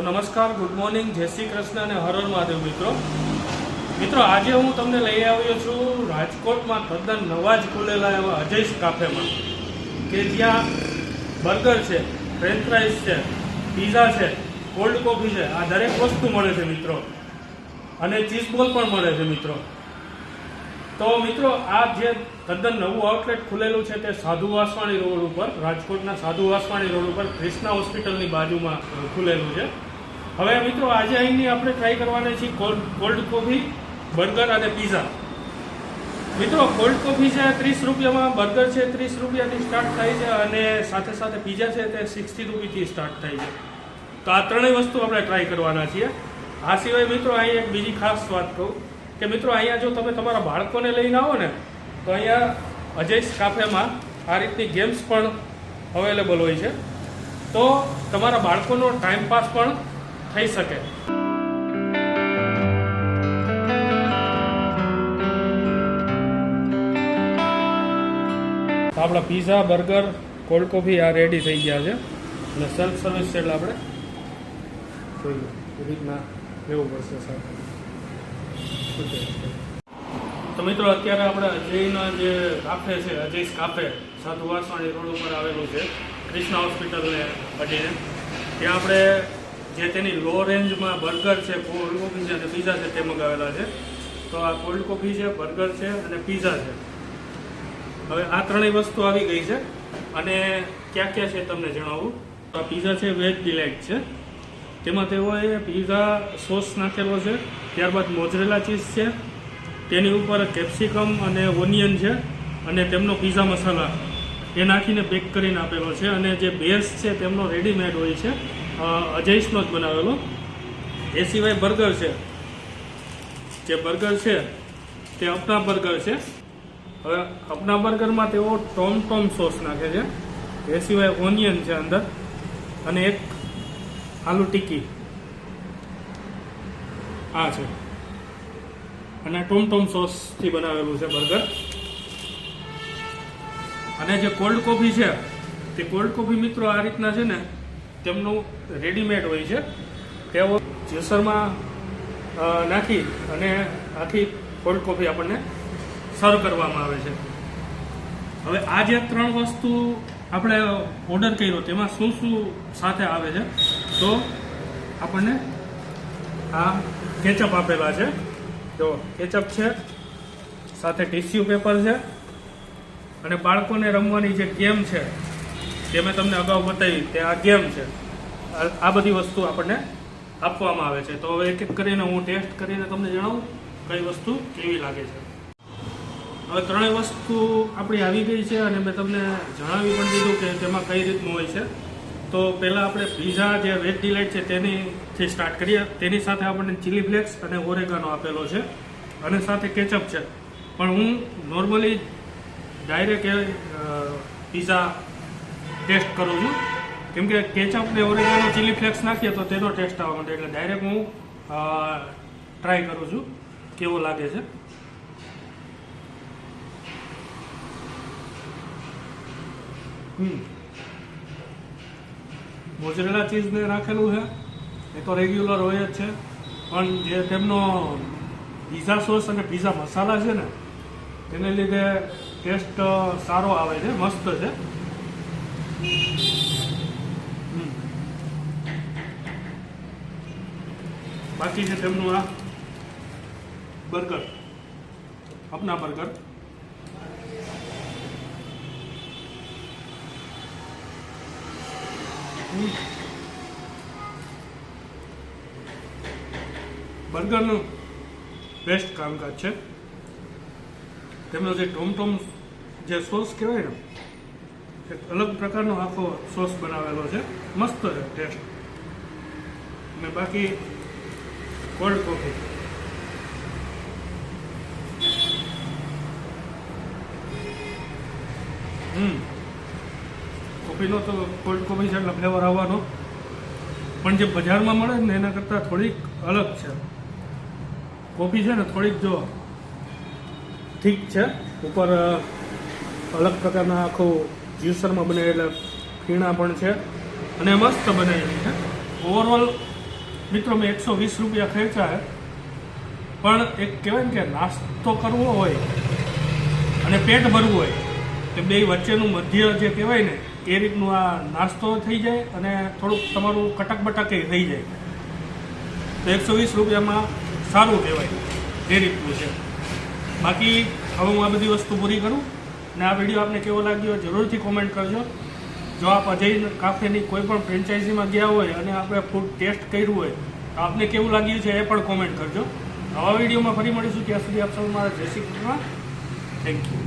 નમસ્કાર, good morning, જય શ્રી કૃષ્ણ અને હર હર મહાદેવ મિત્રો આજે હું તમને લઈ આવ્યો છું રાજકોટમાં તદ્દન નવા જ ખુલેલા એવા અજયસ કાફેમાં કે જ્યાં બર્ગર છે, ફ્રેન્ચ ફ્રાઈઝ છે, પીઝા છે, કોલ્ડ કોફી છે, આ દરેક વસ્તુ મળે છે મિત્રો, અને ચીઝ બોલ પણ મળે છે મિત્રો. તો મિત્રો આ જે તદ્દન નવું આઉટલેટ ખુલેલું છે તે સાધુ વાસવાણી રોડ ઉપર, રાજકોટના સાધુ વાસવાણી રોડ ઉપર ક્રિષ્ના હોસ્પિટલની બાજુમાં ખુલેલું છે. હવે મિત્રો આજે અહીંની આપણે ટ્રાય કરવાના છીએ કોલ્ડ કોફી, બર્ગર અને પીઝા. મિત્રો કોલ્ડ કોફી છે 30 રૂપિયામાં, બર્ગર છે 30 રૂપિયાથી સ્ટાર્ટ થાય છે અને સાથે સાથે પીઝા છે તે 60 રૂપિયાથી સ્ટાર્ટ થાય છે. તો આ ત્રણેય વસ્તુ આપણે ટ્રાય કરવાના છીએ. આ સિવાય મિત્રો અહીં એક બીજી ખાસ વાત કહું કે મિત્રો અહીંયા જો તમે તમારા બાળકોને લઈને આવો ને તો અહીંયા અજયસ કાફેમાં આ રીતની ગેમ્સ પણ અવેલેબલ હોય છે, તો તમારા બાળકોનો ટાઈમ પાસ પણ થઈ શકે. આપણા પીઝા, બર્ગર, કોલ્ડ કોફી આ રેડી થઈ ગયા છે અને સેલ્ફ સર્વિસ છે એટલે આપણે જોઈએ એ રીતના લેવું પડશે સાથે. તો મિત્રો અત્યારે આપણે અજયના જે કાફે છે, અજયસ કાફે સાધુ વાસવાણી રોડ ઉપર આવેલું છે, ક્રિષ્ના હોસ્પિટલને અડીને. ત્યાં આપણે જે તેની લો રેન્જમાં બર્ગર છે, કોલ્ડ કોફી છે અને પીઝા છે તે મંગાવેલા છે. તો આ કોલ્ડ કોફી છે, બર્ગર છે અને પીઝા છે. હવે આ ત્રણેય વસ્તુ આવી ગઈ છે અને ક્યાં ક્યાં છે તમને જણાવું. તો આ પીઝા છે વેજ ડિલાઇટ છે, તેમાં તેઓએ પીઝા સોસ નાખેલો છે, ત્યારબાદ મોઝરેલા ચીઝ છે, તેની ઉપર કેપ્સિકમ અને ઓનિયન છે અને તેમનો પીઝા મસાલા એ નાખીને પેક કરીને આપેલો છે. અને જે બેઝ છે તેમનો રેડીમેડ હોય છે, અજયસનો જ બનાવેલો. એ સિવાય બર્ગર છે, જે બર્ગર છે તે અપના બર્ગર છે. હવે અપના બર્ગરમાં તેઓ ટોમ સોસ નાખે છે, એ સિવાય ઓનિયન છે અંદર અને એક આલુ ટિક્કી આ છે, અને ટોમ સોસથી બનાવેલું છે બર્ગર. અને જે કોલ્ડ કોફી છે તે કોલ્ડ કોફી મિત્રો આ રીતના છે ને તેમનું રેડીમેડ હોય છે, તેઓ જ્યુસરમાં નાખી અને આખી કોલ્ડ કોફી આપણને સર્વ કરવામાં આવે છે. હવે આ જે ત્રણ વસ્તુ આપણે ઓર્ડર કર્યો તેમાં શું સાથે આવે છે, તો આપણને આ કેચઅપ આપેલા છે, જો કેચઅપ છે, સાથે ટીશ્યુ પેપર છે અને બાળકોને રમવાની જે ગેમ છે તે મેં તમને અગાઉ બતાવી, તે આ ગેમ છે. આ બધી વસ્તુ આપણને આપવામાં આવે છે. તો હવે એક એક કરીને હું ટેસ્ટ કરીને તમને જણાવું કઈ વસ્તુ કેવી લાગે છે. હવે ત્રણેય વસ્તુ આપણી આવી ગઈ છે અને મેં તમને જણાવી પણ દીધું કે તેમાં કઈ રીતનું હોય છે. તો પહેલાં આપણે પીઝા જે વેજ ડિલાઇટ છે તેનીથી સ્ટાર્ટ કરીએ. તેની સાથે આપણને ચીલી ફ્લેક્સ અને ઓરેગાનો આપેલો છે અને સાથે કેચઅપ છે. પણ હું નોર્મલી ડાયરેક્ટ પીઝા ટેસ્ટ કરું છું, કેમ કે કેચઅપ ને ઓરેગાનો ચીલી ફ્લેક્સ નાખીએ તો તેનો ટેસ્ટ આવવા માંડે, એટલે ડાયરેક્ટ હું ટ્રાય કરું છું કેવો લાગે છે. મોઝરેલા ચીઝને રાખેલું છે એ તો રેગ્યુલર હોય જ છે, પણ જે તેમનો પીઝા સોસ અને પીઝા મસાલા છે ને તેને લીધે ટેસ્ટ સારો આવે છે, મસ્ત છે. બાકી છે તેમનું આ બર્ગર, અપના બર્ગર. બર્ગરનું બેસ્ટ કામકાજ છે. તેમનો જે ટોમ જે સોસ કહેવાય ને, એક અલગ પ્રકારનો આખો સોસ બનાવેલો છે, મસ્ત છે ટેસ્ટ. અને બાકી કોલ્ડ કોફી, કોફીનો તો કોલ્ડ કોફી છે એટલે ફ્લેવર આવવાનો, પણ જે બજારમાં મળે ને એના કરતાં થોડીક અલગ છે. કોફી છે ને થોડીક જો ઠીક છે, ઉપર અલગ પ્રકારના આખું જ્યુસરમાં બનેલા પીણા પણ છે અને મસ્ત બનાવેલી છે. ઓવરઓલ મિત્રો મેં 120 રૂપિયા ખર્ચા છે, પણ એક કહેવાય ને કે નાસ્તો કરવો હોય અને પેટ ભરવું હોય તો બે વચ્ચેનું મધ્ય જે કહેવાય ને એ રીતનું આ નાસ્તો થઈ જાય અને થોડુંક તમારું કટક બટકે થઈ જાય, તો 120 રૂપિયામાં સારું કહેવાય એ રીતનું છે. બાકી હવે હું આ બધી વસ્તુ પૂરી કરું અને આ વિડીયો આપને કેવો લાગ્યો જરૂરથી કોમેન્ટ કરજો. જો આપ અજય કાફેની કોઈ પણ ફ્રેન્ચાઇઝીમાં ગયા હોય અને આપણે ફૂડ ટેસ્ટ કર્યું હોય તો આપને કેવું લાગ્યું છે એ પણ કોમેન્ટ કરજો. નવા વિડીયોમાં ફરી મળીશું, ત્યાં સુધી આપ સૌ મારા જય શ્રી કૃષ્ણ. Thank you.